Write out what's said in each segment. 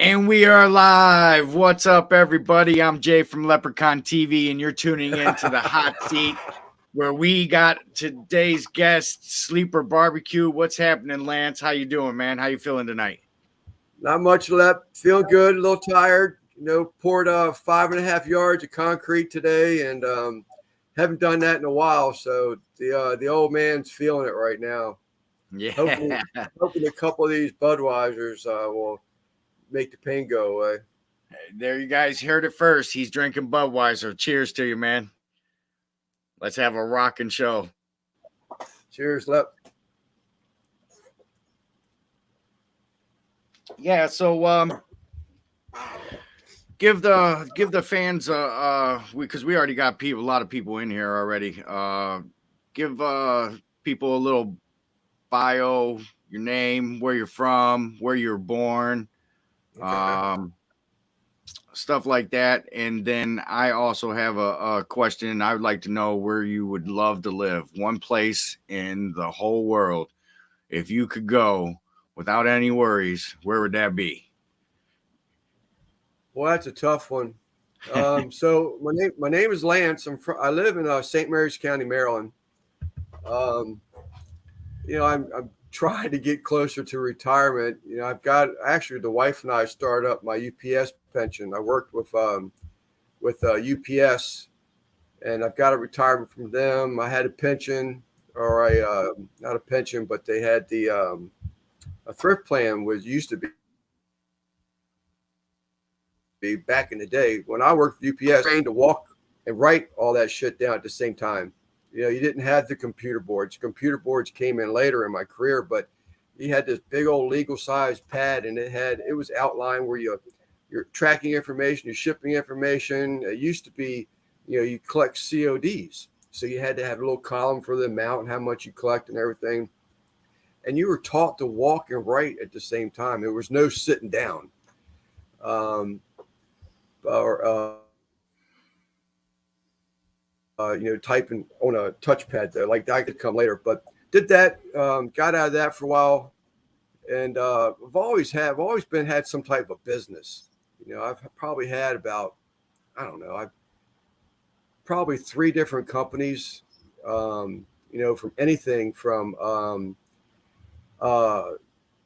And we are live. What's up, everybody? I'm Jay from Leprechaun TV, and you're tuning in to the hot seat where we got today's guest, Sleeper Barbecue. What's happening, Lance? How you doing, man? How you feeling tonight? Not much left. Feeling good. A little tired. Poured 5.5 yards of concrete today, and haven't done that in a while. So the old man's feeling it right now. Yeah. Hoping a couple of these Budweisers will make the pain go away. There you guys heard it first. He's drinking Budweiser. Cheers to you, man. Let's have a rockin' show. Cheers, Lep. Yeah, so give the fans because we already got a lot of people in here already. Give people a little bio, your name, where you're from, where you're born, stuff like that. And then I also have a question. I would like to know where you would love to live. One place in the whole world, if you could go without any worries, where would that be? Well, that's a tough one. So my name is Lance. I live in St. Mary's County, Maryland. I'm trying to get closer to retirement. I've got actually the wife and I started up my UPS pension. I worked with UPS, and I've got a retirement from them. I had a pension, or not a pension, but they had a thrift plan used to be back in the day when I worked with UPS. Trained to walk and write all that shit down at the same time. You didn't have the computer boards. Computer boards came in later in my career, but you had this big old legal size pad, and it was outlined where you're tracking information, you're shipping information. It used to be, you collect CODs. So you had to have a little column for the amount and how much you collect and everything. And you were taught to walk and write at the same time. There was no sitting down. Typing on a touchpad though, like that could come later, but did that, got out of that for a while. And I've always had some type of business. I've probably had about, I've probably 3 different companies, from anything from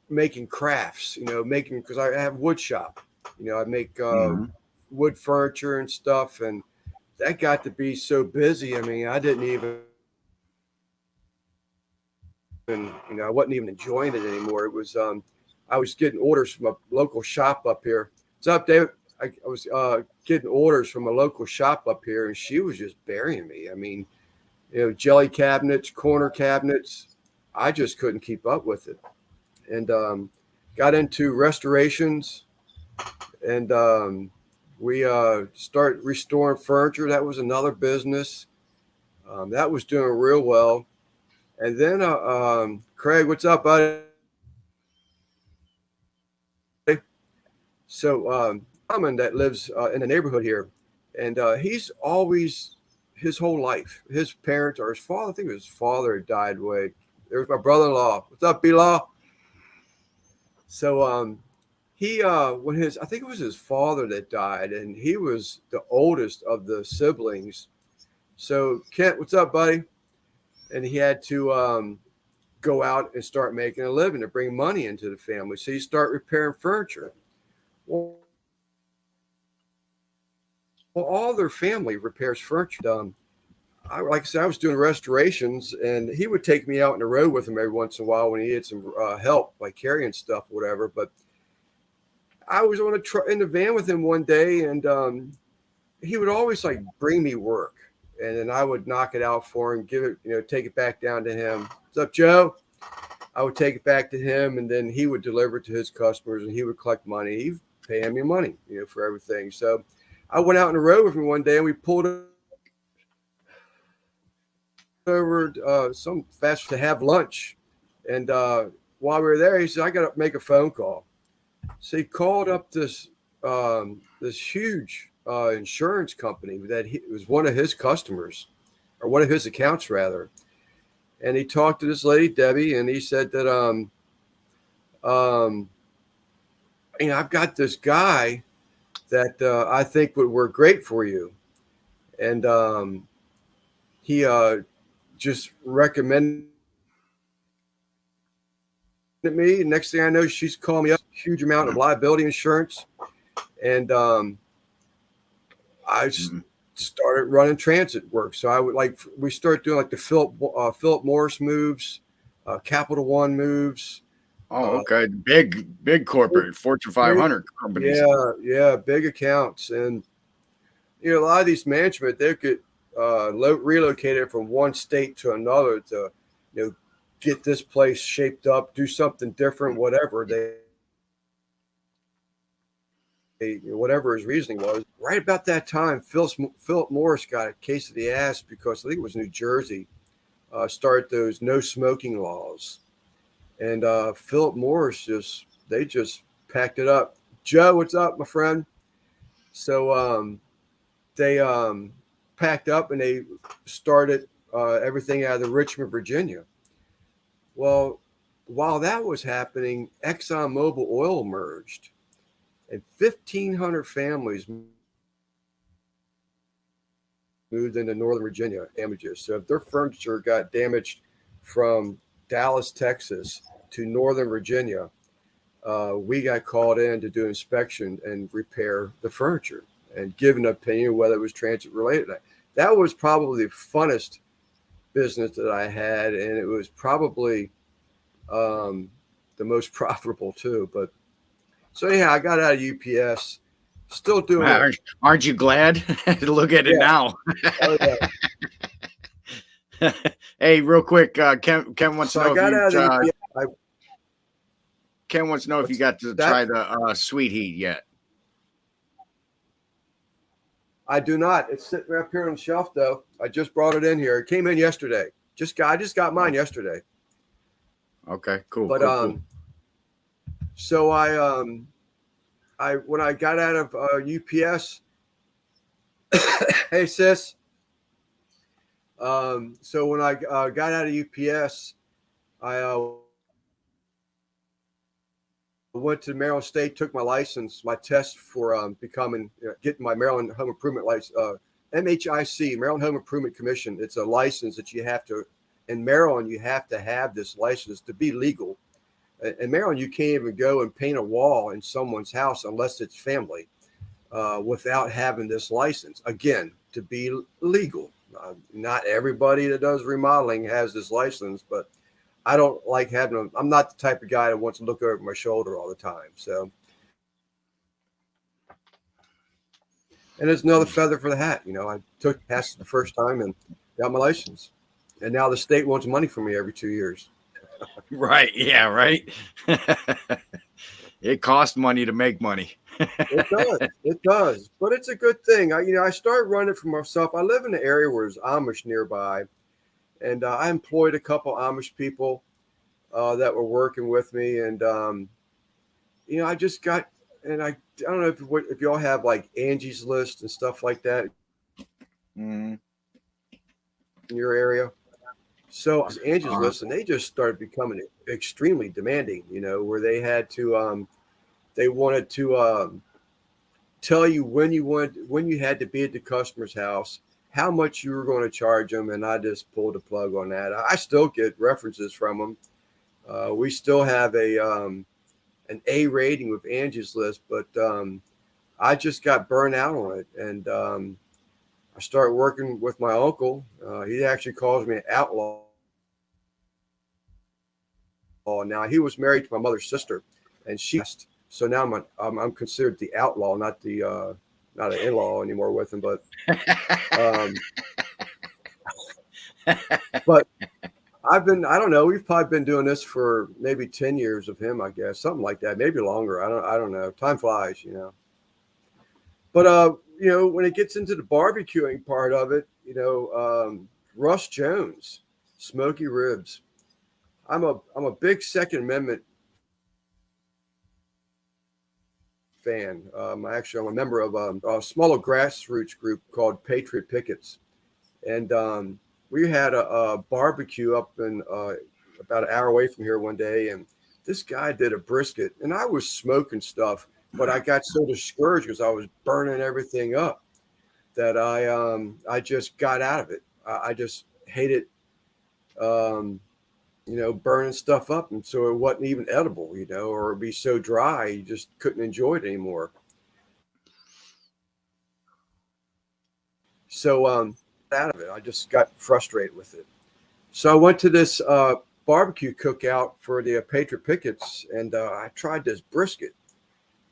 making crafts, because I have wood shop, I make wood furniture and stuff. And that got to be so busy. I mean, I didn't even, I wasn't even enjoying it anymore. It was, I was getting orders from a local shop up here. What's up, David? I was getting orders from a local shop up here, and she was just burying me. I mean, jelly cabinets, corner cabinets. I just couldn't keep up with it. And got into restorations, and we started restoring furniture. That was another business. That was doing real well. And then Craig, what's up, buddy? So Common that lives in the neighborhood here, and he's always, his whole life, his parents or his father, I think his father died away. There's my brother-in-law. What's up, B-Law? So he I think it was his father that died, and he was the oldest of the siblings. So Kent, what's up, buddy? And he had to go out and start making a living to bring money into the family. So you start repairing furniture. Well, all their family repairs furniture. Like I said, I was doing restorations, and he would take me out on the road with him every once in a while when he had some help, like carrying stuff, or whatever. But I was in the van with him one day, and he would always like bring me work, and then I would knock it out for him, give it, take it back down to him. What's up, Joe? I would take it back to him, and then he would deliver it to his customers, and he would collect money. He'd pay me money, for everything. So I went out on the road with him one day, and we pulled over some fast food to have lunch. And while we were there, he said, I got to make a phone call. So he called up this huge insurance company that it was one of his customers, or one of his accounts rather. And he talked to this lady, Debbie, and he said that I've got this guy that I think would work great for you. And he just recommended me. Next thing I know, she's calling me up, huge amount of liability insurance. And I started running transit work. So I would we started doing like the Philip Morris moves, Capital One moves. Oh, okay. Big corporate, Fortune 500 companies. Yeah, big accounts. And, a lot of these management, they could relocate it from one state to another to, get this place shaped up, do something different, whatever whatever his reasoning was. Right about that time, Philip Morris got a case of the ass because I think it was New Jersey started those no smoking laws. And Philip Morris they just packed it up. Joe, what's up, my friend? So they packed up and they started everything out of Richmond, Virginia. Well, while that was happening, ExxonMobil Oil emerged, and 1,500 families moved into Northern Virginia damages. So if their furniture got damaged from Dallas, Texas to Northern Virginia, we got called in to do inspection and repair the furniture and give an opinion whether it was transit related. That was probably the funnest business that I had, and it was probably the most profitable too. But so anyhow, I got out of UPS. Still doing it. Aren't you glad? Look at it now. Oh, yeah. Hey, real quick, Ken wants to know Ken wants to know if you got to try the sweet heat yet. I do not. It's sitting right up here on the shelf, though. I just brought it in here. It came in yesterday. I just got mine yesterday. Okay, cool. But cool. So I when I got out of UPS, hey sis. So when I got out of UPS, I went to Maryland State, took my license, my test for getting my Maryland Home Improvement license, MHIC, Maryland Home Improvement Commission. It's a license that you have to, in Maryland, you have to have this license to be legal. In Maryland, you can't even go and paint a wall in someone's house unless it's family without having this license. Again, to be legal. Not everybody that does remodeling has this license, but I don't like having them. I'm not the type of guy that wants to look over my shoulder all the time. So, and there's another feather for the hat. I passed it the first time and got my license. And now the state wants money from me every 2 years. Right. Yeah. Right. It costs money to make money. It does. It does. But it's a good thing. I started running for myself. I live in an area where there's Amish nearby. And I employed a couple Amish people that were working with me. And, I just got, and I don't know if y'all have like Angie's List and stuff like that in your area. So Angie's List, and they just started becoming extremely demanding, where they had to, they wanted to tell you when you had to be at the customer's house, how much you were going to charge them, and I just pulled the plug on that. I still get references from them. We still have an A rating with Angie's List, but I just got burned out on it, and I started working with my uncle. He actually calls me an outlaw. Now he was married to my mother's sister, and so now I'm considered the outlaw, not an in-law anymore with him, but but I don't know, we've probably been doing this for maybe 10 years of him, I guess, something like that, maybe longer. I don't know. Time flies, But when it gets into the barbecuing part of it, Russ Jones, smoky ribs. I'm a big Second Amendment fan. I'm a member of a smaller grassroots group called Patriot Pickets, and we had a barbecue up in about an hour away from here one day, and this guy did a brisket, and I was smoking stuff, but I got so discouraged because I was burning everything up that I just got out of it. I just hated burning stuff up, and so it wasn't even edible, or it'd be so dry you just couldn't enjoy it anymore. So out of it, I just got frustrated with it. So I went to this barbecue cookout for the Patriot Pickets, and I tried this brisket.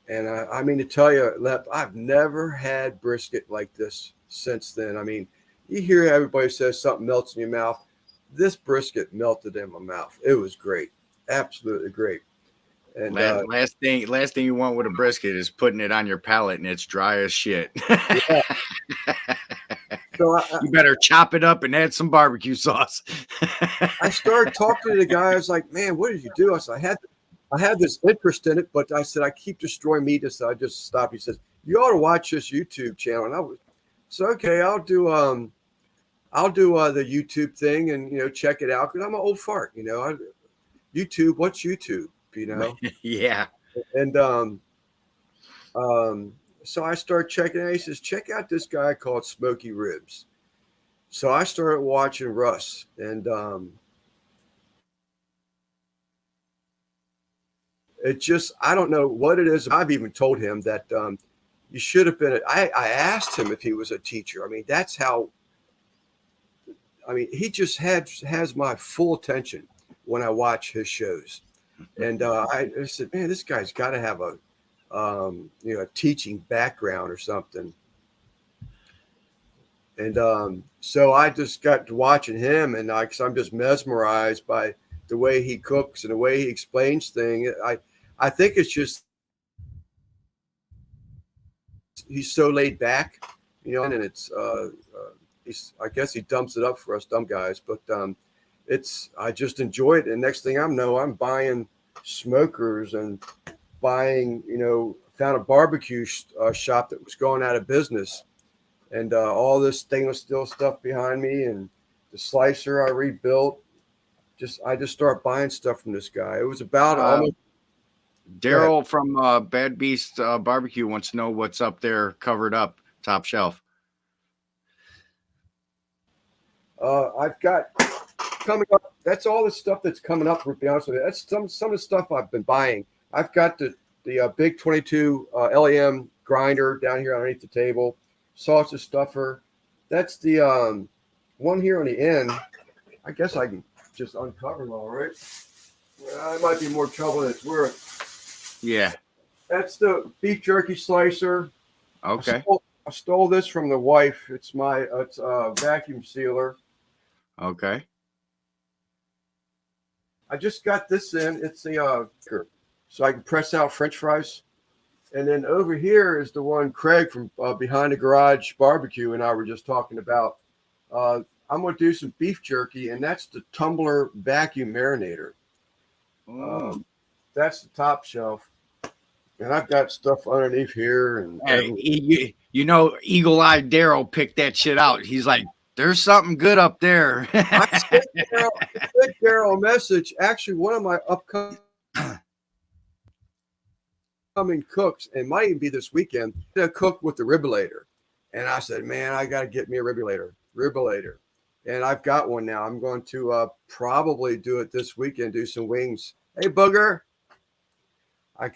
And I mean to tell you, Lep, I've never had brisket like this since then. I mean, you hear everybody says something melts in your mouth. This brisket melted in my mouth. It was great, absolutely great. And last thing you want with a brisket is putting it on your palate and it's dry as shit. yeah. So you better chop it up and add some barbecue sauce. I started talking to the guy. I was like, "Man, what did you do?" I said, I had this interest in it, but I said, I keep destroying meat. So I just stopped. He says, "You ought to watch this YouTube channel." And I was, so okay, I'll do the YouTube thing and check it out because I'm an old fart. YouTube, what's YouTube? Yeah. And so I started checking it out. He says, check out this guy called Smoky Ribs. So I started watching Russ, and it just, I don't know what it is. I've even told him that you should have been. I asked him if he was a teacher. I mean, that's how. I mean, he just has my full attention when I watch his shows, and I said, man, this guy's got to have a teaching background or something. And so I just got to watching him, and because I'm just mesmerized by the way he cooks and the way he explains things. I think it's just he's so laid back, and it's I guess he dumps it up for us dumb guys, but I just enjoy it. And next thing I know, I'm buying smokers and buying, found a barbecue shop that was going out of business, and all this stainless steel stuff behind me, and the slicer I rebuilt. I just start buying stuff from this guy. It was about almost. Daryl from Bad Beast Barbecue wants to know what's up there covered up top shelf. I've got coming up. That's all the stuff that's coming up. To be honest with you, that's some of the stuff I've been buying. I've got the big 22 LEM grinder down here underneath the table. Sausage stuffer. That's the one here on the end. I guess I can just uncover them all right. It might be more trouble than it's worth. Yeah. That's the beef jerky slicer. Okay. I stole this from the wife. It's a vacuum sealer. Okay. I just got this in. It's the so I can press out French fries. And then over here is the one Craig from Behind the Garage Barbecue and I were just talking about. I'm going to do some beef jerky, and that's the tumbler vacuum marinator. That's the top shelf. And I've got stuff underneath here. And Eagle-eyed Daryl picked that shit out. He's like, there's something good up there. I sent Daryl a message. Actually, one of my upcoming cooks, and might even be this weekend, to cook with the ribulator. And I said, man, I got to get me a ribulator. And I've got one now. I'm going to probably do it this weekend, do some wings. Hey, Booger. I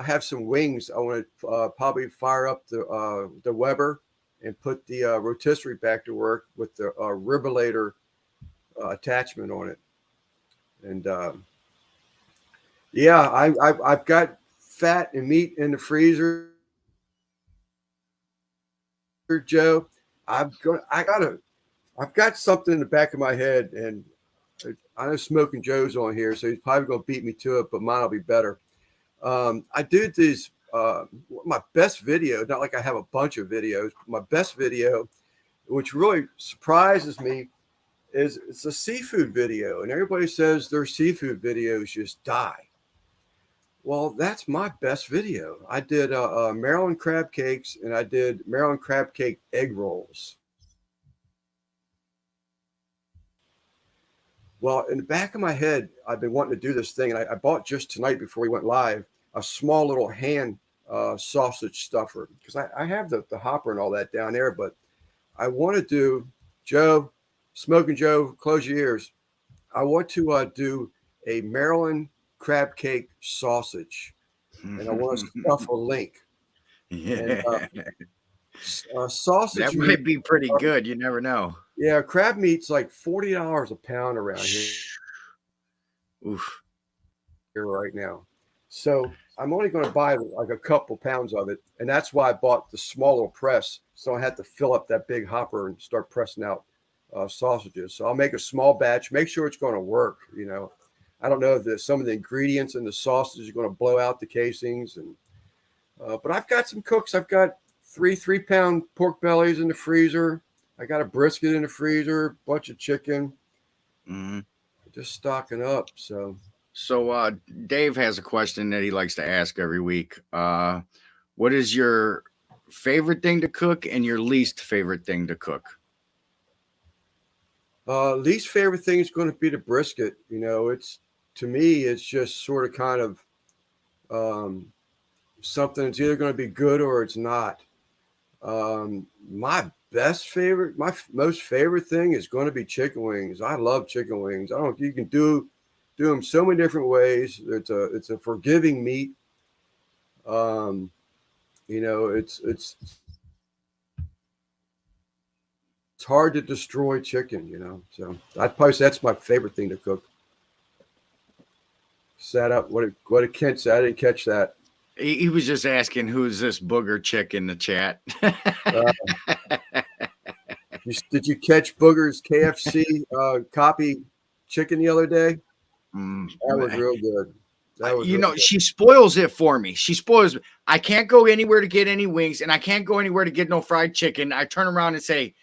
have some wings. I want to probably fire up the Weber and put the rotisserie back to work with the ribulator attachment on it. And I've got fat and meat in the freezer, Joe. I've got something in the back of my head, and I know Smoking Joe's on here, so he's probably going to beat me to it, but mine will be better. I do these, my best video, not like I have a bunch of videos, but my best video, which really surprises me, is it's a seafood video. And everybody says their seafood videos just die. Well, that's my best video. I did Maryland crab cakes, and I did Maryland crab cake egg rolls. Well, in the back of my head, I've been wanting to do this thing, and I bought just tonight before we went live a small little hand sausage stuffer, because I have the hopper and all that down there, but I want to do, Joe, Smoking Joe, close your ears. I want to do a Maryland crab cake sausage, and I want to stuff a link. And Yeah. sausage That meat, might be pretty good. You never know. yeah, crab meat's like $40 a pound around Oof. here right now. So I'm only going to buy like a couple pounds of it, and that's why I bought the small little press. So I had to fill up that big hopper and start pressing out sausages. So I'll make a small batch, make sure it's going to work. I don't know if some of the ingredients in the sausage are going to blow out the casings, and but I've got some cooks. I've got 3-pound pork bellies in the freezer. I got a brisket in the freezer, bunch of chicken, just stocking up. So Dave has a question that he likes to ask every week. What is your favorite thing to cook and your least favorite thing to cook? Least favorite thing is going to be the brisket. It's, to me, it's just sort of kind of something that's either going to be good or it's not. My most favorite thing is going to be chicken wings. I love chicken wings. You can do them so many different ways. It's a forgiving meat. It's hard to destroy chicken, so I'd probably say that's my favorite thing to cook. Set up what did Kent say? I didn't catch that. He was just asking who's this booger chick in the chat. Did you catch Booger's KFC copy chicken the other day? That was real good. She spoils it for me. She spoils. I can't go anywhere to get any wings, and I can't go anywhere to get no fried chicken. I turn around and say,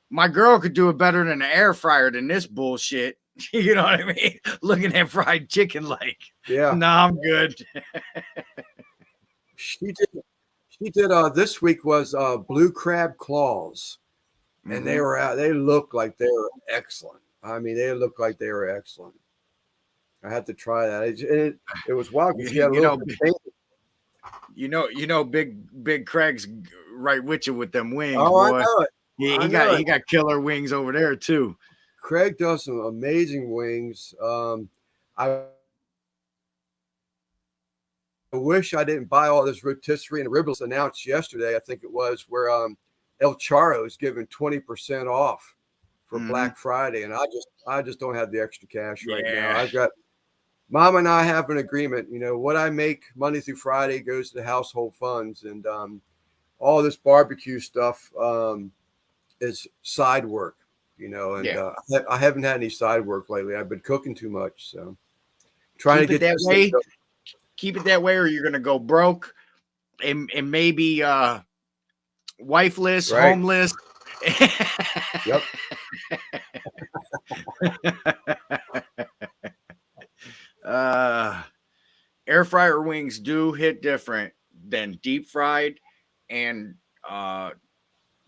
my girl could do it better than an air fryer than this bullshit. You know what I mean? Looking at fried chicken like, yeah, nah, I'm good. She did this week was blue crab claws, and they were out. They looked like they were excellent. I mean, they looked like they were excellent. I had to try that. It was wild because Big Craig's right with you with them wings. Oh, boy. I know it. He got killer wings over there too. Craig does some amazing wings. I wish I didn't buy all this rotisserie and ribs announced yesterday. I think it was where El Charro is giving 20% off for Black Friday, and I just don't have the extra cash right now. I've got Mom and I have an agreement. What I make Monday through Friday goes to the household funds, and all this barbecue stuff is side work. I haven't had any side work lately. I've been cooking too much, so trying to get that way. Keep it that way, or you're gonna go broke and maybe wifeless, right. Homeless. Yep. Air fryer wings do hit different than deep fried and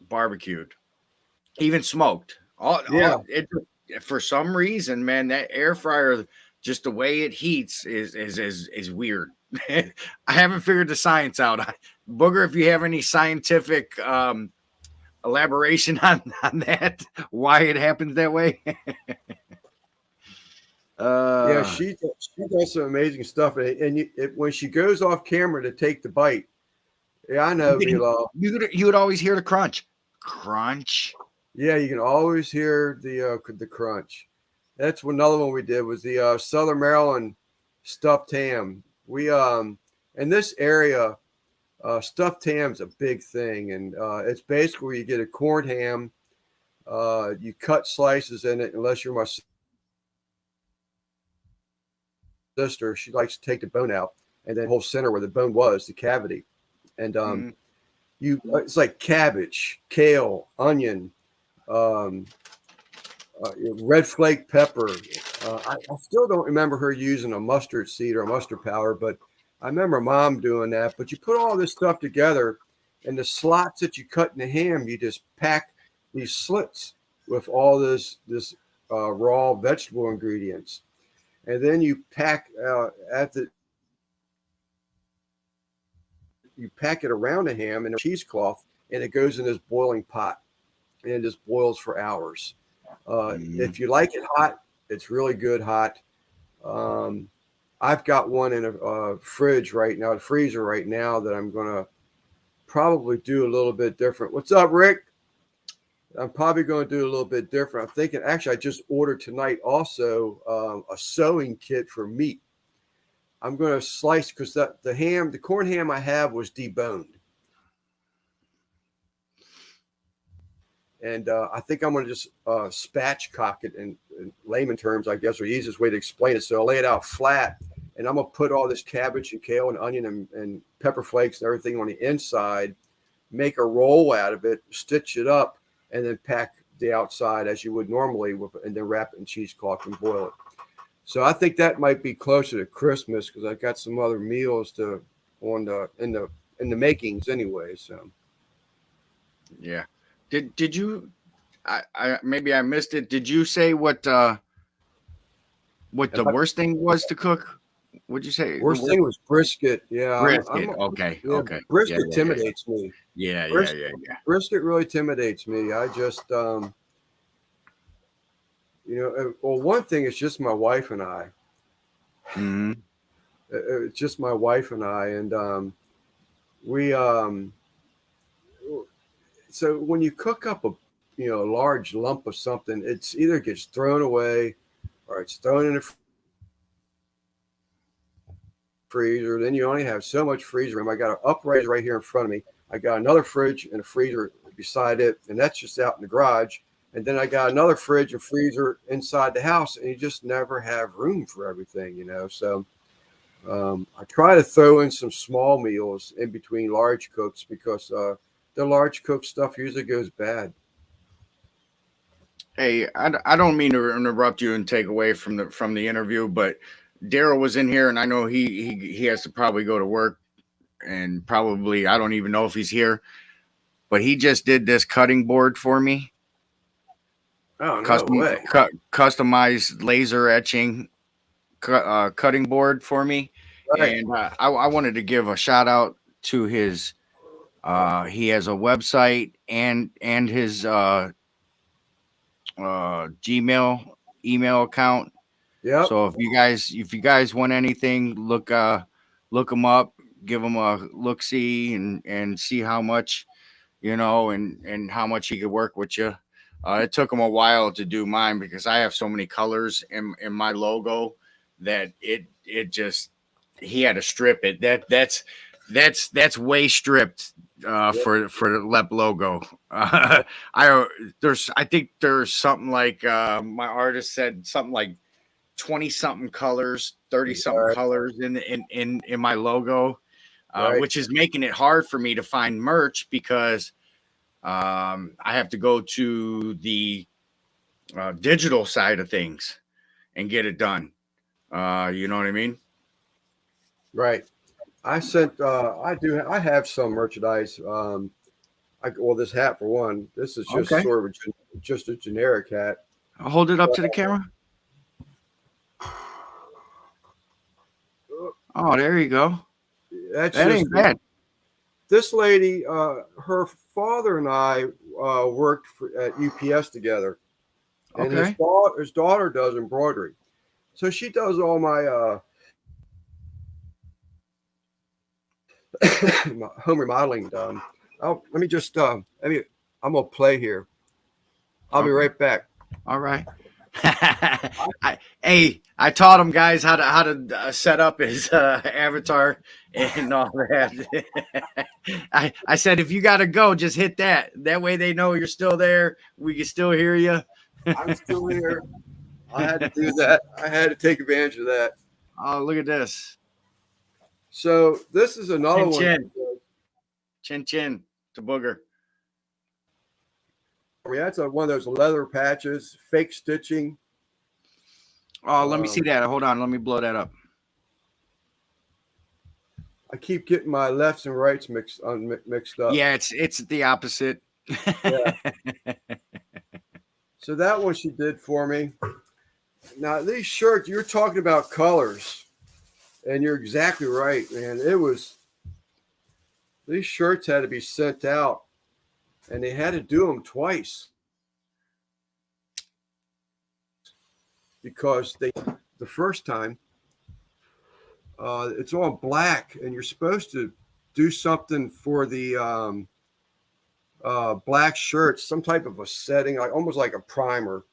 barbecued, even smoked. For some reason, man, that air fryer, just the way it heats is weird. I haven't figured the science out. Booger, if you have any scientific elaboration on that, why it happens that way. She does some amazing stuff, and when she goes off camera to take the bite, I know, you would always hear the crunch. Yeah, you can always hear the crunch. That's another one we did was the Southern Maryland stuffed ham. We in this area, stuffed ham's a big thing, and it's basically where you get a corned ham, you cut slices in it, unless you're my sister, she likes to take the bone out, and then the whole center where the bone was, the cavity, and it's like cabbage, kale, onion, red flake pepper. I still don't remember her using a mustard seed or a mustard powder, but I remember Mom doing that. But you put all this stuff together, and the slots that you cut in the ham, you just pack these slits with all this raw vegetable ingredients, and then you pack you pack it around the ham in a cheesecloth, and it goes in this boiling pot, and it just boils for hours. If you like it hot, it's really good hot. I've got one in a fridge right now, a freezer right now, that I'm going to probably do a little bit different. What's up, Rick? I'm probably going to do a little bit different. I'm thinking, actually, I just ordered tonight also a sewing kit for meat. I'm going to slice, because the corn ham I have was deboned. And I think I'm going to just spatchcock it in layman terms, I guess, or the easiest way to explain it. So I'll lay it out flat, and I'm going to put all this cabbage and kale and onion and pepper flakes and everything on the inside, make a roll out of it, stitch it up, and then pack the outside as you would normally, and then wrap it in cheesecloth and boil it. So I think that might be closer to Christmas, because I've got some other meals in the makings anyway. So yeah. Did you? I maybe I missed it. Did you say what the worst thing was to cook? What'd you say? Worst thing was brisket. Yeah, brisket. Okay. Yeah, Okay. Brisket intimidates me. Yeah. Brisket really intimidates me. I just, well, one thing is just my wife and I. Mm-hmm. It's just my wife and I, and we. So when you cook up a large lump of something, it's either gets thrown away, or it's thrown in the freezer. Then you only have so much freezer room. I got an upright right here in front of me. I got another fridge and a freezer beside it, and that's just out in the garage. And then I got another fridge and freezer inside the house, and you just never have room for everything, So I try to throw in some small meals in between large cooks, because the large cook stuff usually goes bad. Hey, I don't mean to interrupt you and take away from the interview, but Daryl was in here, and I know he has to probably go to work, and probably I don't even know if he's here, but he just did this cutting board for me. Oh, no way. Customized laser etching cutting board for me, right. And I wanted to give a shout out to his. He has a website and his Gmail email account. Yeah. So if you guys want anything, look him up, give him a look see, and see how much, and how much he could work with you. It took him a while to do mine, because I have so many colors in my logo that it just, he had to strip it. That's way stripped for the LEP logo. I think there's something like my artist said something like 20 something colors, 30 something colors in my logo, which is making it hard for me to find merch, because I have to go to the digital side of things and get it done. You know what I mean? Right. I have some merchandise. This hat for one. This is just sort of just a generic hat. I'll hold it up to the camera. Oh, there you go. That ain't bad. This lady, her father and I worked at UPS together, and his daughter does embroidery, so she does all my home remodeling done. Let me just I'm gonna play here. I'll be right back. All right. I taught him, guys, how to set up his avatar and all that. I said, if you gotta go, just hit that. That way they know you're still there. We can still hear you. I'm still here. I had to do that. I had to take advantage of that. Oh, look at this. So this is another one. Chin to booger. That's one of those leather patches, fake stitching. Oh, let me see that. Hold on. Let me blow that up. I keep getting my lefts and rights mixed up. Yeah, it's the opposite. Yeah. So that one she did for me. Now these shirts, you're talking about colors, and you're exactly right, man. These shirts had to be sent out, and they had to do them twice because the first time it's on black, and you're supposed to do something for the black shirts, some type of a setting, like almost like a primer.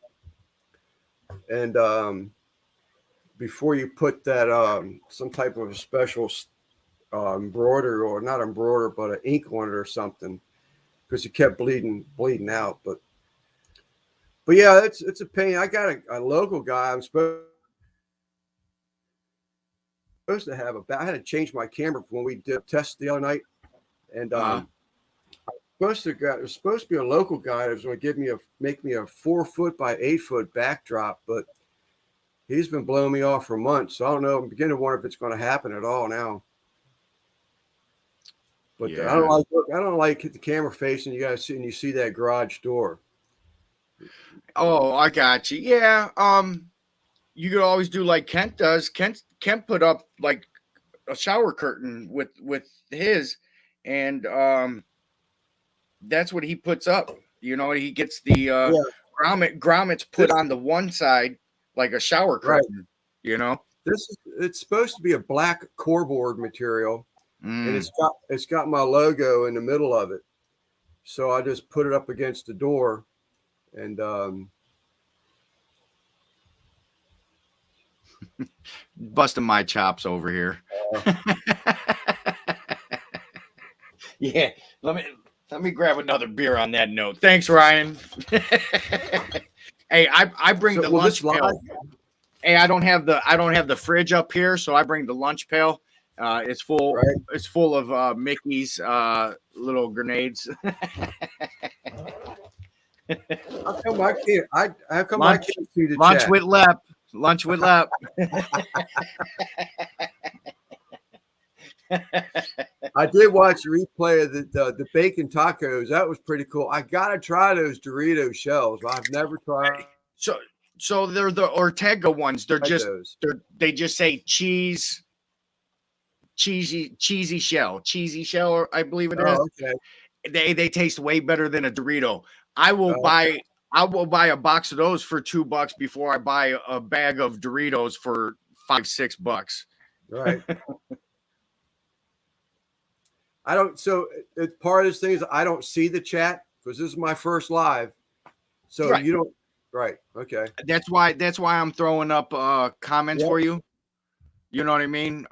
And before you put that some type of a special embroider, or not embroider, but an ink on it or something, because it kept bleeding out. But yeah, it's a pain. I got a local guy. I'm supposed to have I had to change my camera when we did a test the other night, and there's supposed to be a local guy that was going to make me a 4 foot by 8 foot backdrop, but he's been blowing me off for months. So I don't know. I'm beginning to wonder if it's going to happen at all now. But yeah. I don't like the camera facing you guys, and you see that garage door. Oh, I got you. Yeah. You could always do like Kent does. Kent put up like a shower curtain with his, and that's what he puts up. You know, he gets the grommets put on the one side like a shower curtain. Right. You know, it's supposed to be a black coreboard material, and it's got my logo in the middle of it. So I just put it up against the door, and busting my chops over here. Yeah, let me grab another beer on that note. Thanks, Ryan. Hey, I bring the lunch pail. Hey, I don't have the fridge up here, so I bring the lunch pail. It's full. Right. It's full of Mickey's little grenades. How come I can't? How come I can't see the lunch chat? with Lep? Lunch with Lep. I did watch a replay of the bacon tacos. That was pretty cool. I gotta try those Dorito shells. I've never tried. So they're the Ortega ones. They just say cheesy shell, I believe it is. Okay. They taste way better than a Dorito. I will buy a box of those for $2 before I buy a bag of Doritos for $5-6. Right. I don't. So it's part of this thing is I don't see the chat because this is my first live. So you don't. Right. Okay. That's why I'm throwing up comments for you. You know what I mean?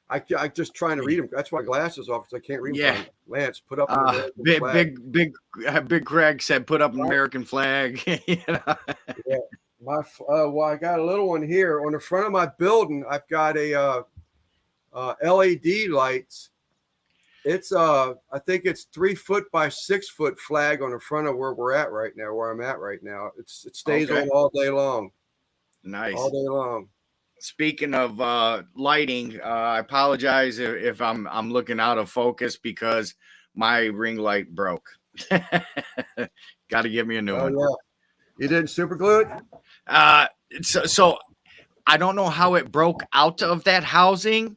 I just trying to read them. That's why glasses off because I can't read them. Lance, put up big Craig said put up an American flag. You know? Yeah. Well, I got a little one here on the front of my building. I've got a LED lights. It's I think it's 3 foot by 6 foot flag on the front of where I'm at right now. It stays on all day long. Nice. All day long. Speaking of lighting, I apologize if I'm looking out of focus because my ring light broke. Got to give me a new one. Yeah. You didn't super glue it? So I don't know how it broke out of that housing,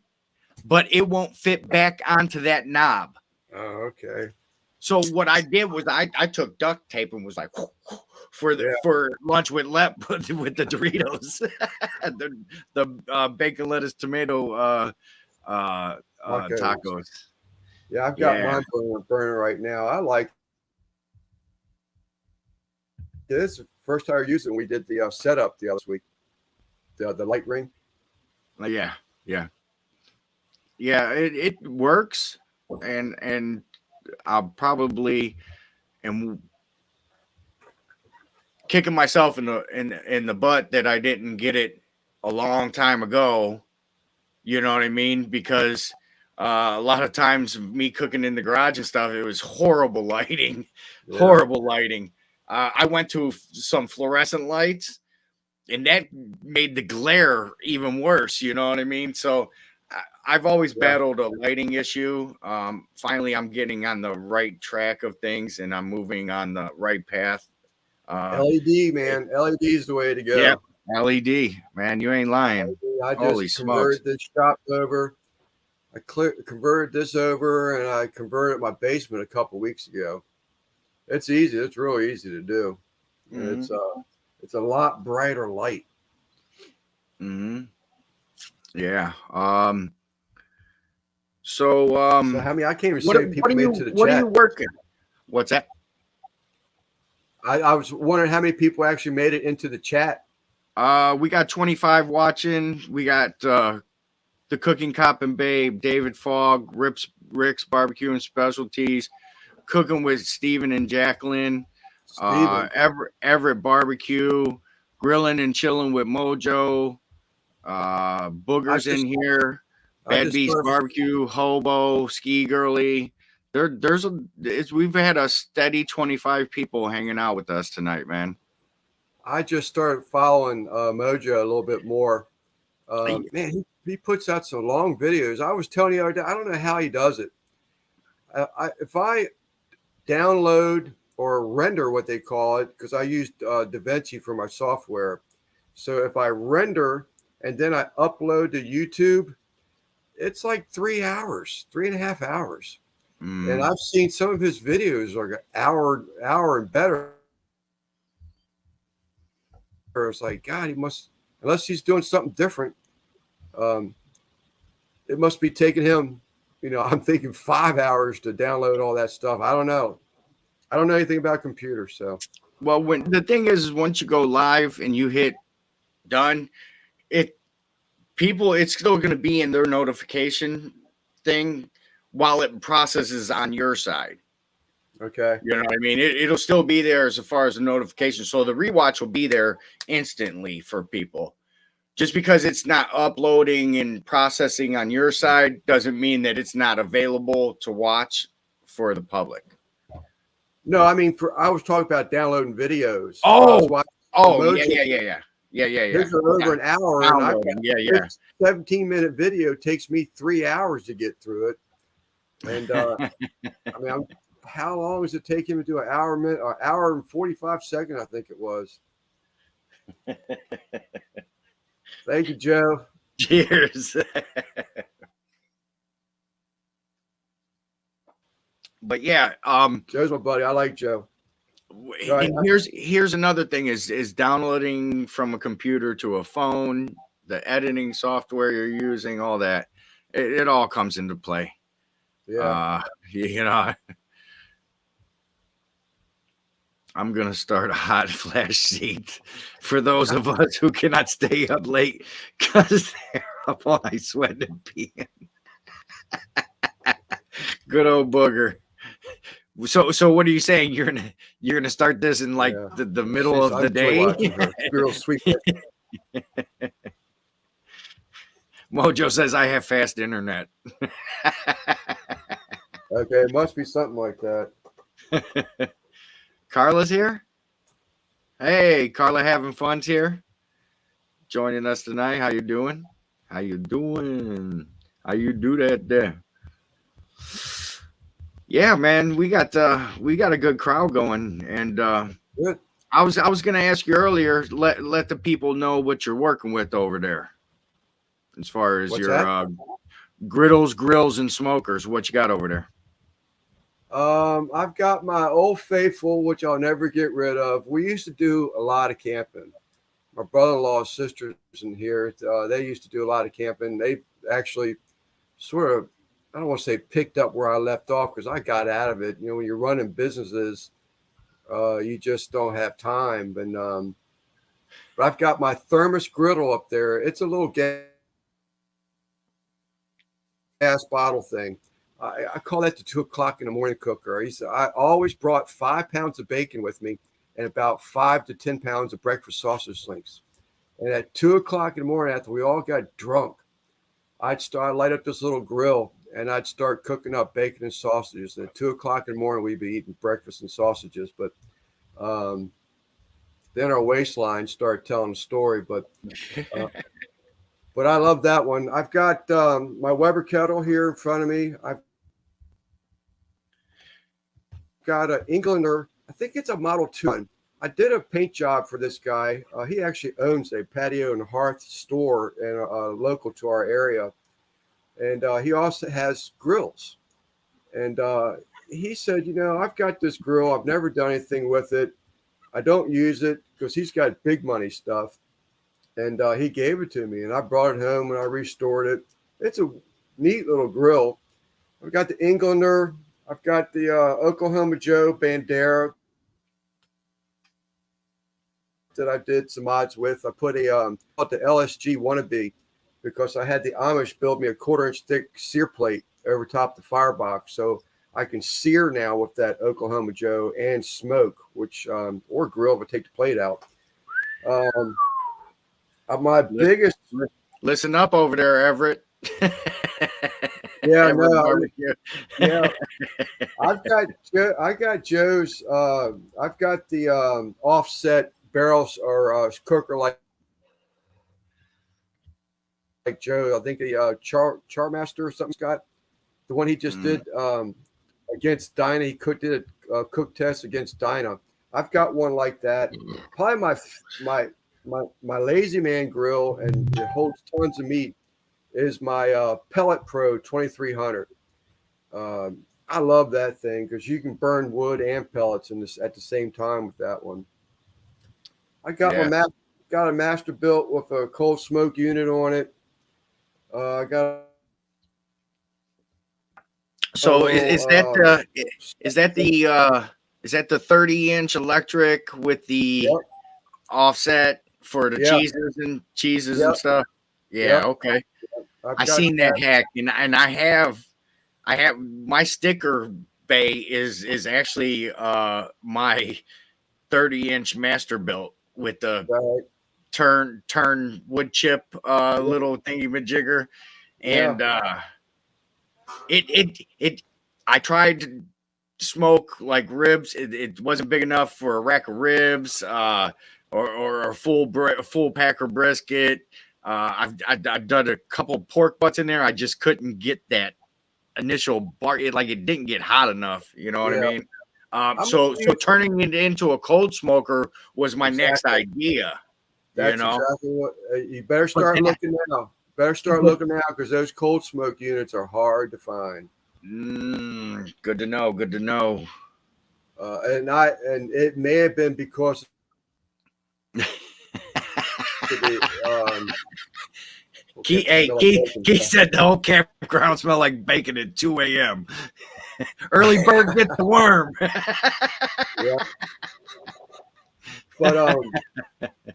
but it won't fit back onto that knob. Oh, okay. So what I did was I took duct tape and was like for lunch with Lep with the Doritos, the bacon, lettuce, tomato tacos. Yeah, I've got mine burning right now. I like this. First time I used it, we did the setup the other week. The light ring. Yeah. It works, and I probably am kicking myself in the butt that I didn't get it a long time ago. You know what I mean? Because a lot of times me cooking in the garage and stuff, it was horrible lighting. I went to some fluorescent lights, and that made the glare even worse. You know what I mean? So I've always battled a lighting issue. Finally, I'm getting on the right track of things, and I'm moving on the right path. LED, man. LED is the way to go. Yeah, LED, man. You ain't lying. I Holy just smokes. converted this shop over. I converted this over, and I converted my basement a couple weeks ago. It's easy. It's real easy to do. And it's a lot brighter light. Yeah. So I mean, I can't even say people made it to the chat. What are you working? What's that? I was wondering how many people actually made it into the chat. We got 25 watching. We got the Cooking Cop and Babe, David Fogg, Rick's Barbecue and Specialties, Cooking with Steven and Jacqueline, Everett Barbecue, Grilling and Chilling with Mojo, Boogers in here, Bad Beast Barbecue, Hobo, Ski Girly. We've had a steady 25 people hanging out with us tonight, man. I just started following Mojo a little bit more. Man, he puts out some long videos. I was telling you, I don't know how he does it. If I download or render what they call it, because I used DaVinci for my software. So if I render and then I upload to YouTube, it's like 3 hours, 3.5 hours. And I've seen some of his videos like an hour and better. It's like, God, he must, unless he's doing something different, it must be taking him, I'm thinking 5 hours to download all that stuff. I don't know. I don't know anything about computers. So, well, when the thing is once you go live and you hit done, it's still going to be in their notification thing while it processes on your side. Okay. You know what I mean? It'll still be there as far as the notification. So the rewatch will be there instantly for people. Just because it's not uploading and processing on your side doesn't mean that it's not available to watch for the public. No, I mean, I was talking about downloading videos. Yeah. These are over an hour. And I've got 17-minute video takes me 3 hours to get through it. And I mean, how long does it take him to do an hour and 45 seconds? I think it was. Thank you, Joe. Cheers. But yeah, Joe's my buddy. I like Joe. And here's another thing is downloading from a computer to a phone, the editing software you're using, all that. It all comes into play. Yeah. I'm going to start a hot flash seat for those of us who cannot stay up late because they're up all night sweating and peeing. Good old booger. So what are you saying? You're gonna start this in like the middle of the day? Real sweet. Mojo says I have fast internet. Okay, it must be something like that. Carla's here. Hey, Carla, having fun here, joining us tonight. How you doing? How you do that there? Yeah, man, we got a good crowd going, and good. I was gonna ask you earlier. Let the people know what you're working with over there, as far as your griddles, grills, and smokers. What you got over there? I've got my Old Faithful, which I'll never get rid of. We used to do a lot of camping. My brother-in-law's sisters in here, they used to do a lot of camping. They actually sort of, I don't want to say picked up where I left off because I got out of it. When you're running businesses, you just don't have time. And but I've got my thermos griddle up there. It's a little gas bottle thing. I call that the 2 o'clock in the morning cooker. I always brought 5 pounds of bacon with me and about 5 to 10 pounds of breakfast sausage links. And at 2 o'clock in the morning, after we all got drunk, I'd light up this little grill and I'd start cooking up bacon and sausages. And at 2 o'clock in the morning, we'd be eating breakfast and sausages. But then our waistline started telling the story. But I love that one. I've got my Weber kettle here in front of me. I've got an Englander. I think it's a Model 2. I did a paint job for this guy. He actually owns a patio and hearth store and local to our area, and he also has grills. And he said, I've got this grill. I've never done anything with it. I don't use it because he's got big money stuff. And he gave it to me, and I brought it home and I restored it. It's a neat little grill. I've got the Englander. I've got the Oklahoma Joe Bandera that I did some odds with. I put the LSG wannabe because I had the Amish build me a 1/4-inch thick sear plate over top the firebox, so I can sear now with that Oklahoma Joe and smoke, which or grill if I take the plate out. My biggest. Listen up over there, Everett. Yeah, no, yeah. I got Joe's. I've got the offset barrels or cooker like Joe. I think the Charmaster or something. Scott, the one he just did against Dinah. He did a cook test against Dinah. I've got one like that. Probably my Lazy Man grill, and it holds tons of meat, is my Pellet Pro 2300. I love that thing because you can burn wood and pellets at the same time with that one. I got got a master built with a cold smoke unit on it. I got. So is that the 30-inch electric with the offset for the cheeses and stuff? Yeah, okay. I seen that hack, and I have my sticker bay is actually my 30-inch master built with the turn wood chip little thingy majigger, and it I tried to smoke like ribs. It wasn't big enough for a rack of ribs or a full pack of brisket. I've done a couple pork butts in there. I just couldn't get that initial bar. It didn't get hot enough. You know what I mean? So turning it into a cold smoker was my next idea. That's exactly what you better start looking now. Because those cold smoke units are hard to find. Good to know. Good to know. And it may have been because Keith said the whole campground smelled like bacon at 2 a.m. Early bird gets the worm. Yeah. But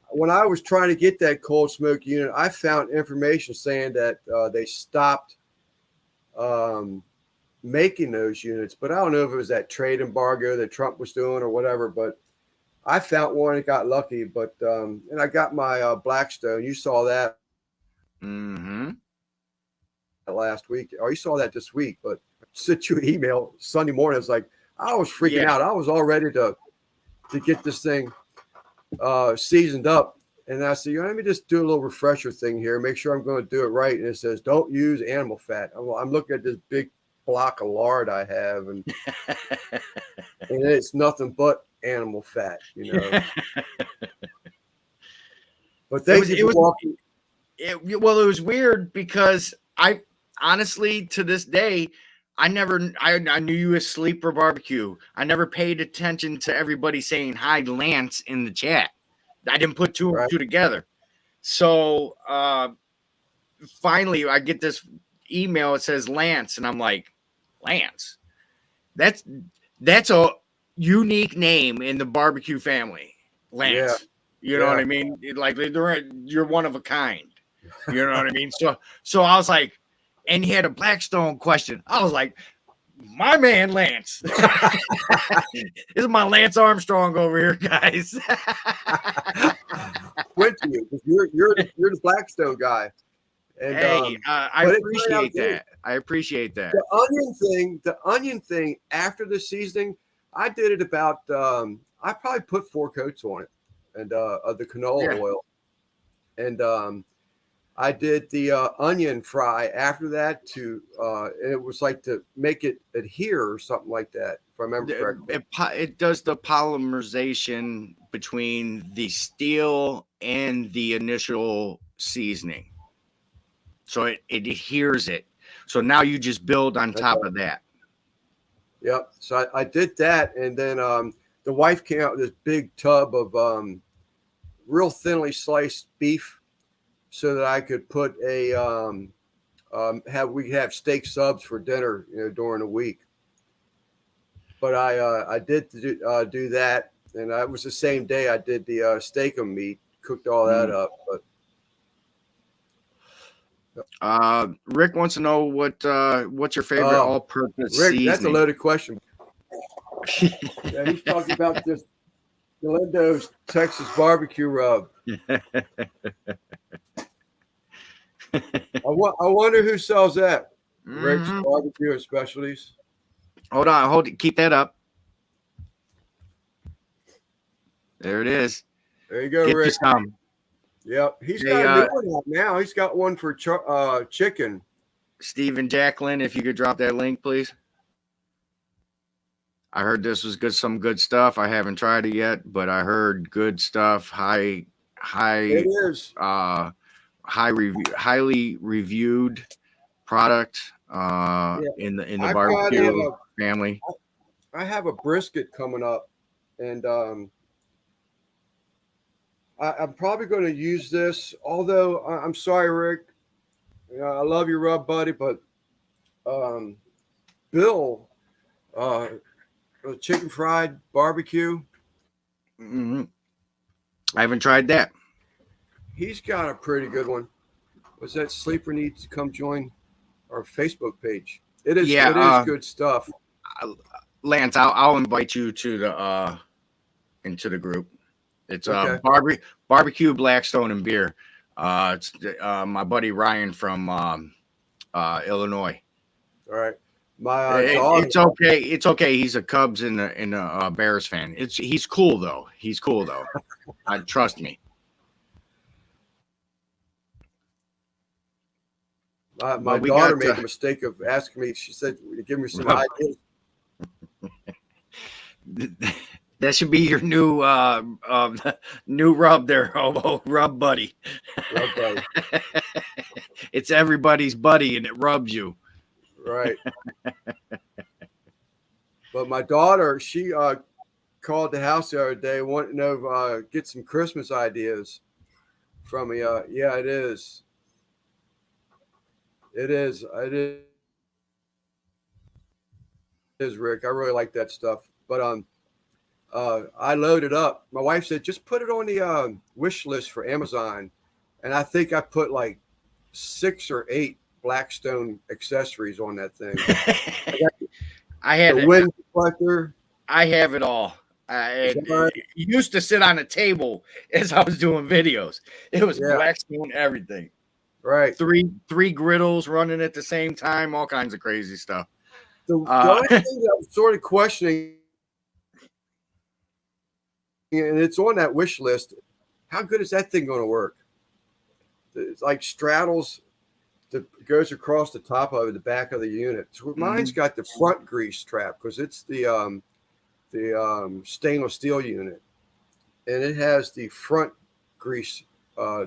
when I was trying to get that cold smoke unit, I found information saying that they stopped making those units. But I don't know if it was that trade embargo that Trump was doing or whatever. But I found one and got lucky. But and I got my Blackstone. You saw that last week, or you saw that this week. But I sent you an email Sunday morning. I was like, I was freaking out. I was all ready to get this thing seasoned up, and I said, let me just do a little refresher thing here, make sure I'm going to do it right. And it says don't use animal fat. I'm looking at this big block of lard I have, and it's nothing but animal fat, But it was weird because I honestly, to this day, I knew you as Sleeper Barbecue. I never paid attention to everybody saying hi, Lance, in the chat. I didn't put two and two together. So finally, I get this email. It says Lance, and I'm like, Lance? That's a unique name in the barbecue family, Lance. You know what I mean? You're one of a kind. You know what I mean? So I was like, and he had a Blackstone question. I was like, my man Lance. This is my Lance Armstrong over here, guys. Went to you because you're the Blackstone guy. And, I appreciate that. I appreciate that. The onion thing after the seasoning, I did it about I probably put 4 coats on it, and of the canola oil, and I did the onion fry after that and it was like to make it adhere or something like that, if I remember correctly. It does the polymerization between the steel and the initial seasoning. So it adheres it. So now you just build on top of that. Yep. So I did that, and then the wife came out with this big tub of real thinly sliced beef, so that I could put we could have steak subs for dinner, during the week. But I did do that, and it was the same day I did the steak and meat, cooked all that up. But Rick wants to know what's your favorite all-purpose Rick, seasoning? that's a loaded question. Yeah, he's talking about this Galindo's Texas barbecue rub. I wonder who sells that. Rick's Barbecue and Specialties. Hold on, keep that up. There it is. There you go, Get Rick. you some. Yep, he's got a new one out now. He's got one for chicken. Steve and Jacqueline, if you could drop that link, please. I heard this was some good stuff. I haven't tried it yet, but I heard good stuff. Highly highly reviewed product in the barbecue family. I have a brisket coming up, and I'm probably going to use this. Although I'm sorry, Rick, I love your rub, buddy, but Bill, chicken fried barbecue. I haven't tried that. He's got a pretty good one. Was that Sleeper needs to come join our Facebook page? It is. Yeah, it is good stuff. Lance, I'll invite you to into the group. It's barbecue, Blackstone, and beer. It's my buddy Ryan from Illinois. All right. It's okay. It's okay. He's a Cubs and a Bears fan. He's cool though. Trust me. My daughter made the mistake of asking me. She said, "Give me some ideas." That should be your new rub there, hobo. Rub buddy. Rub buddy. It's everybody's buddy, and it rubs you. Right. But my daughter, she called the house the other day, wanted to know, get some Christmas ideas from me. Yeah, it is. It is, Rick. I really like that stuff. But I loaded up. My wife said, just put it on the wish list for Amazon. And I think I put like 6 or 8 Blackstone accessories on that thing. I had the wind deflector. I have it all. It used to sit on a table as I was doing videos. It was Blackstone everything. Right. 3 griddles running at the same time, all kinds of crazy stuff. The only thing that I'm sort of questioning, and it's on that wish list, how good is that thing going to work? It's like straddles, goes across the top of it, the back of the unit. So mine's got the front grease trap because it's the stainless steel unit, and it has the front grease